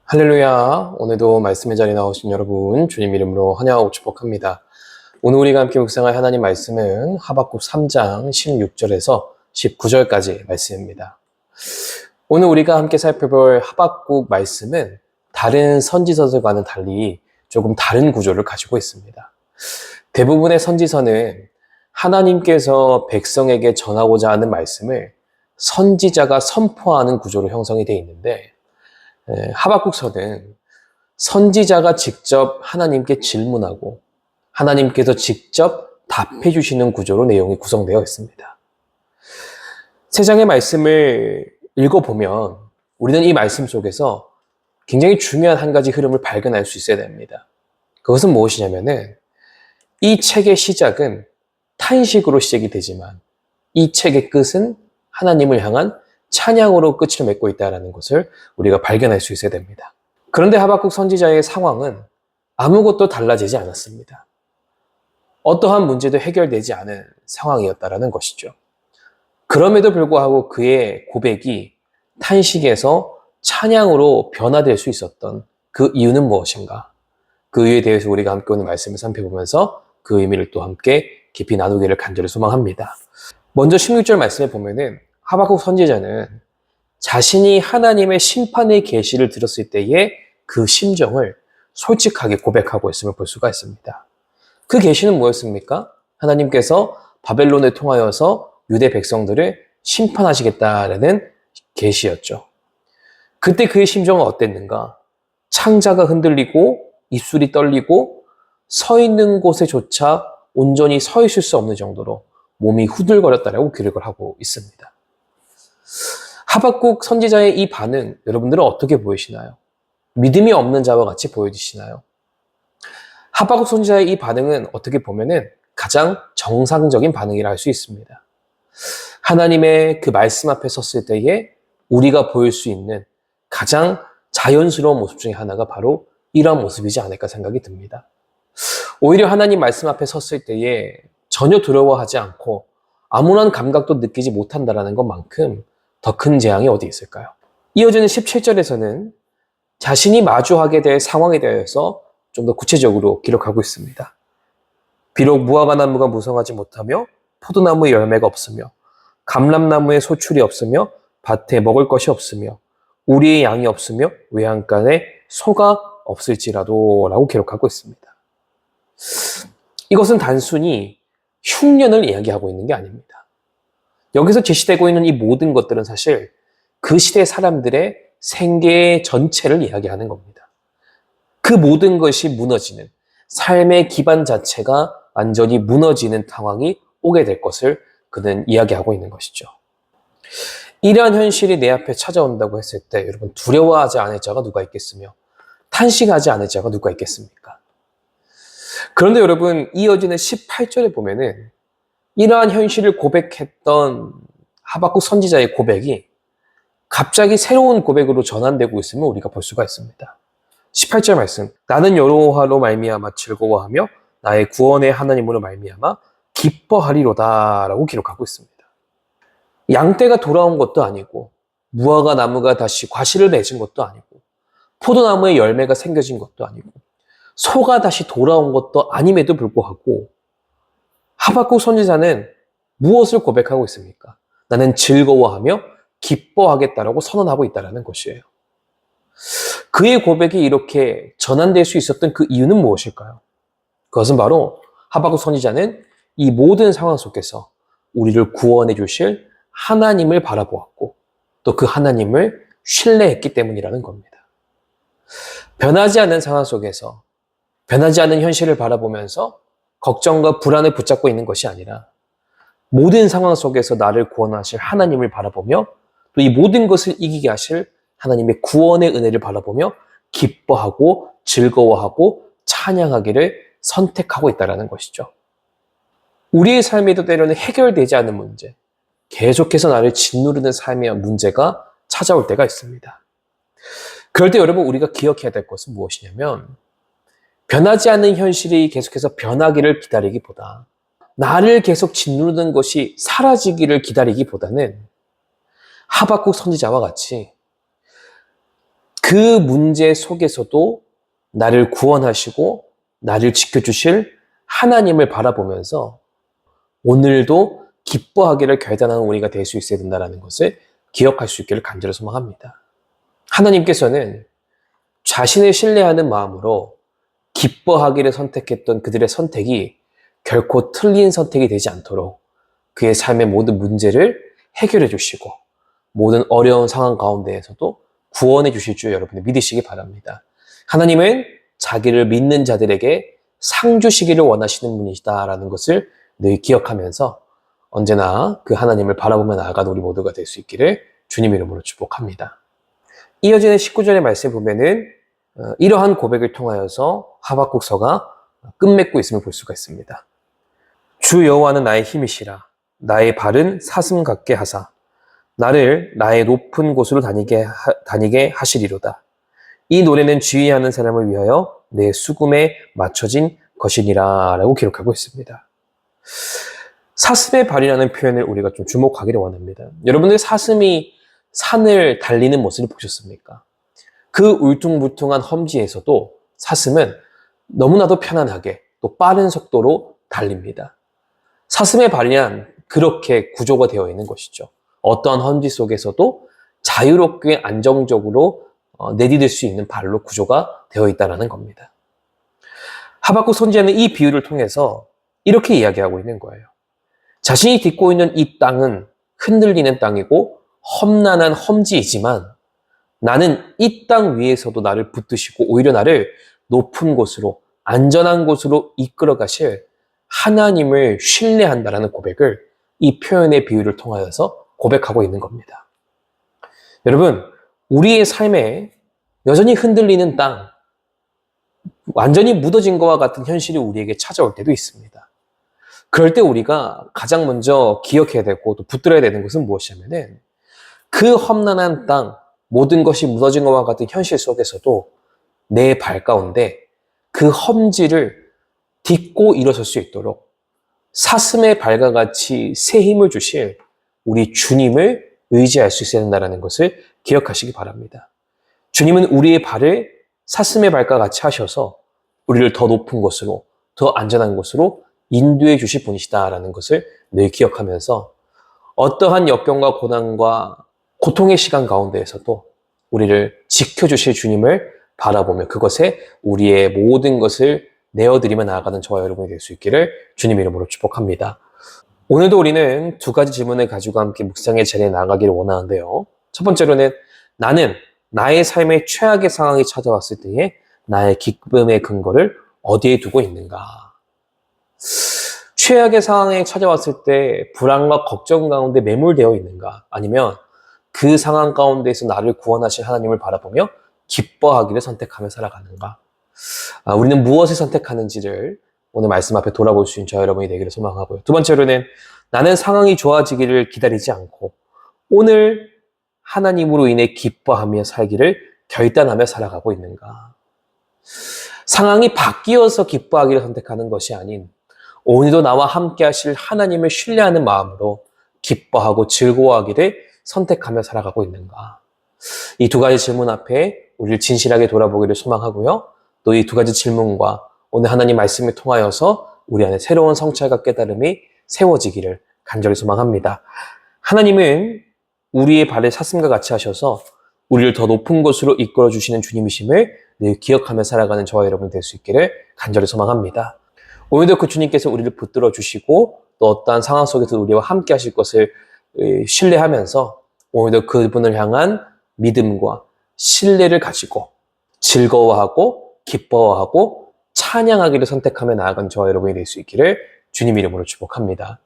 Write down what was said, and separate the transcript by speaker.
Speaker 1: 할렐루야. 오늘도 말씀의 자리에 나오신 여러분 주님 이름으로 환영하고 축복합니다. 오늘 우리가 함께 묵상할 하나님 말씀은 하박국 3장 16절에서 19절까지 말씀입니다. 오늘 우리가 함께 살펴볼 하박국 말씀은 다른 선지서들과는 달리 조금 다른 구조를 가지고 있습니다. 대부분의 선지서는 하나님께서 백성에게 전하고자 하는 말씀을 선지자가 선포하는 구조로 형성이 되어 있는데 하박국서는 선지자가 직접 하나님께 질문하고 하나님께서 직접 답해 주시는 구조로 내용이 구성되어 있습니다. 세 장의 말씀을 읽어보면 우리는 이 말씀 속에서 굉장히 중요한 한 가지 흐름을 발견할 수 있어야 됩니다. 그것은 무엇이냐면은 이 책의 시작은 탄식으로 시작이 되지만 이 책의 끝은 하나님을 향한 찬양으로 끝을 맺고 있다는 것을 우리가 발견할 수 있어야 됩니다. 그런데 하박국 선지자의 상황은 아무것도 달라지지 않았습니다. 어떠한 문제도 해결되지 않은 상황이었다는 것이죠. 그럼에도 불구하고 그의 고백이 탄식에서 찬양으로 변화될 수 있었던 그 이유는 무엇인가? 그 이유에 대해서 우리가 함께 오늘 말씀을 살펴보면서 그 의미를 또 함께 깊이 나누기를 간절히 소망합니다. 먼저 16절 말씀에 보면은 하박국 선지자는 자신이 하나님의 심판의 계시를 들었을 때의 그 심정을 솔직하게 고백하고 있음을 볼 수가 있습니다. 그 계시는 뭐였습니까? 하나님께서 바벨론을 통하여서 유대 백성들을 심판하시겠다라는 계시였죠. 그때 그의 심정은 어땠는가? 창자가 흔들리고 입술이 떨리고 서 있는 곳에조차 온전히 서 있을 수 없는 정도로 몸이 후들거렸다라고 기록을 하고 있습니다. 하박국 선지자의 이 반응, 여러분들은 어떻게 보이시나요? 믿음이 없는 자와 같이 보여지시나요? 하박국 선지자의 이 반응은 어떻게 보면은 가장 정상적인 반응이라 할 수 있습니다. 하나님의 그 말씀 앞에 섰을 때에 우리가 보일 수 있는 가장 자연스러운 모습 중에 하나가 바로 이러한 모습이지 않을까 생각이 듭니다. 오히려 하나님 말씀 앞에 섰을 때에 전혀 두려워하지 않고 아무런 감각도 느끼지 못한다는 것만큼 더 큰 재앙이 어디 있을까요? 이어지는 17절에서는 자신이 마주하게 될 상황에 대해서 좀 더 구체적으로 기록하고 있습니다. 비록 무화과 나무가 무성하지 못하며 포도나무에 열매가 없으며 감람나무에 소출이 없으며 밭에 먹을 것이 없으며 우리의 양이 없으며 외양간에 소가 없을지라도 라고 기록하고 있습니다. 이것은 단순히 흉년을 이야기하고 있는 게 아닙니다. 여기서 제시되고 있는 이 모든 것들은 사실 그 시대 사람들의 생계 전체를 이야기하는 겁니다. 그 모든 것이 무너지는, 삶의 기반 자체가 완전히 무너지는 상황이 오게 될 것을 그는 이야기하고 있는 것이죠. 이러한 현실이 내 앞에 찾아온다고 했을 때 여러분 두려워하지 않을 자가 누가 있겠으며 탄식하지 않을 자가 누가 있겠습니까? 그런데 여러분 이어지는 18절에 보면은 이러한 현실을 고백했던 하박국 선지자의 고백이 갑자기 새로운 고백으로 전환되고 있음을 우리가 볼 수가 있습니다. 18절 말씀, 나는 여호와로 말미암아 즐거워하며 나의 구원의 하나님으로 말미암아 기뻐하리로다 라고 기록하고 있습니다. 양떼가 돌아온 것도 아니고 무화과 나무가 다시 과실을 맺은 것도 아니고 포도나무에 열매가 생겨진 것도 아니고 소가 다시 돌아온 것도 아님에도 불구하고 하박국 선지자는 무엇을 고백하고 있습니까? 나는 즐거워하며 기뻐하겠다라고 선언하고 있다는 것이에요. 그의 고백이 이렇게 전환될 수 있었던 그 이유는 무엇일까요? 그것은 바로 하박국 선지자는 이 모든 상황 속에서 우리를 구원해 주실 하나님을 바라보았고 또 그 하나님을 신뢰했기 때문이라는 겁니다. 변하지 않는 상황 속에서 변하지 않는 현실을 바라보면서 걱정과 불안을 붙잡고 있는 것이 아니라 모든 상황 속에서 나를 구원하실 하나님을 바라보며 또 이 모든 것을 이기게 하실 하나님의 구원의 은혜를 바라보며 기뻐하고 즐거워하고 찬양하기를 선택하고 있다는 것이죠. 우리의 삶에도 때로는 해결되지 않는 문제, 계속해서 나를 짓누르는 삶의 문제가 찾아올 때가 있습니다. 그럴 때 여러분 우리가 기억해야 될 것은 무엇이냐면 변하지 않는 현실이 계속해서 변하기를 기다리기보다 나를 계속 짓누르는 것이 사라지기를 기다리기보다는 하박국 선지자와 같이 그 문제 속에서도 나를 구원하시고 나를 지켜주실 하나님을 바라보면서 오늘도 기뻐하기를 결단하는 우리가 될 수 있어야 된다는 것을 기억할 수 있기를 간절히 소망합니다. 하나님께서는 자신을 신뢰하는 마음으로 기뻐하기를 선택했던 그들의 선택이 결코 틀린 선택이 되지 않도록 그의 삶의 모든 문제를 해결해 주시고 모든 어려운 상황 가운데에서도 구원해 주실 줄 여러분이 믿으시기 바랍니다. 하나님은 자기를 믿는 자들에게 상 주시기를 원하시는 분이시다라는 것을 늘 기억하면서 언제나 그 하나님을 바라보며 나아가는 우리 모두가 될 수 있기를 주님 이름으로 축복합니다. 이어지는 19절의 말씀을 보면은 이러한 고백을 통하여서 하박국서가 끝맺고 있음을 볼 수가 있습니다. 주 여호와는 나의 힘이시라. 나의 발은 사슴 같게 하사 나를 나의 높은 곳으로 다니게 하시리로다. 이 노래는 주의하는 사람을 위하여 내 수금에 맞춰진 것이니라 라고 기록하고 있습니다. 사슴의 발이라는 표현을 우리가 좀 주목하기를 원합니다. 여러분들 사슴이 산을 달리는 모습을 보셨습니까? 그 울퉁불퉁한 험지에서도 사슴은 너무나도 편안하게 또 빠른 속도로 달립니다. 사슴의 발이란 그렇게 구조가 되어 있는 것이죠. 어떠한 험지 속에서도 자유롭게 안정적으로 내디딜 수 있는 발로 구조가 되어 있다는 겁니다. 하박국 선지자는 이 비유를 통해서 이렇게 이야기하고 있는 거예요. 자신이 딛고 있는 이 땅은 흔들리는 땅이고 험난한 험지이지만 나는 이 땅 위에서도 나를 붙드시고 오히려 나를 높은 곳으로 안전한 곳으로 이끌어 가실 하나님을 신뢰한다라는 고백을 이 표현의 비유를 통하여서 고백하고 있는 겁니다. 여러분, 우리의 삶에 여전히 흔들리는 땅, 완전히 묻어진 것과 같은 현실이 우리에게 찾아올 때도 있습니다. 그럴 때 우리가 가장 먼저 기억해야 되고 또 붙들어야 되는 것은 무엇이냐면은 그 험난한 땅, 모든 것이 무너진 것과 같은 현실 속에서도 내 발 가운데 그 험지를 딛고 일어설 수 있도록 사슴의 발과 같이 새 힘을 주실 우리 주님을 의지할 수 있어야 된다는 것을 기억하시기 바랍니다. 주님은 우리의 발을 사슴의 발과 같이 하셔서 우리를 더 높은 곳으로, 더 안전한 곳으로 인도해 주실 분이시다라는 것을 늘 기억하면서 어떠한 역경과 고난과 고통의 시간 가운데에서도 우리를 지켜주실 주님을 바라보며 그것에 우리의 모든 것을 내어드리며 나아가는 저와 여러분이 될 수 있기를 주님 이름으로 축복합니다. 오늘도 우리는 두 가지 질문을 가지고 함께 묵상의 자리에 나아가기를 원하는데요. 첫 번째로는 나는 나의 삶의 최악의 상황이 찾아왔을 때에 나의 기쁨의 근거를 어디에 두고 있는가? 최악의 상황에 찾아왔을 때 불안과 걱정 가운데 매몰되어 있는가? 아니면 그 상황 가운데에서 나를 구원하실 하나님을 바라보며 기뻐하기를 선택하며 살아가는가? 우리는 무엇을 선택하는지를 오늘 말씀 앞에 돌아볼 수 있는 저 여러분이 되기를 소망하고요. 두 번째로는 나는 상황이 좋아지기를 기다리지 않고 오늘 하나님으로 인해 기뻐하며 살기를 결단하며 살아가고 있는가? 상황이 바뀌어서 기뻐하기를 선택하는 것이 아닌 오늘도 나와 함께 하실 하나님을 신뢰하는 마음으로 기뻐하고 즐거워하기를 선택하며 살아가고 있는가? 이 두 가지 질문 앞에 우리를 진실하게 돌아보기를 소망하고요. 또 이 두 가지 질문과 오늘 하나님 말씀을 통하여서 우리 안에 새로운 성찰과 깨달음이 세워지기를 간절히 소망합니다. 하나님은 우리의 발을 사슴과 같이 하셔서 우리를 더 높은 곳으로 이끌어 주시는 주님이심을 늘 기억하며 살아가는 저와 여러분 될 수 있기를 간절히 소망합니다. 오늘도 그 주님께서 우리를 붙들어 주시고 또 어떠한 상황 속에서 우리와 함께 하실 것을 신뢰하면서 오늘도 그분을 향한 믿음과 신뢰를 가지고 즐거워하고 기뻐하고 찬양하기를 선택하며 나아간 저와 여러분이 될 수 있기를 주님 이름으로 축복합니다.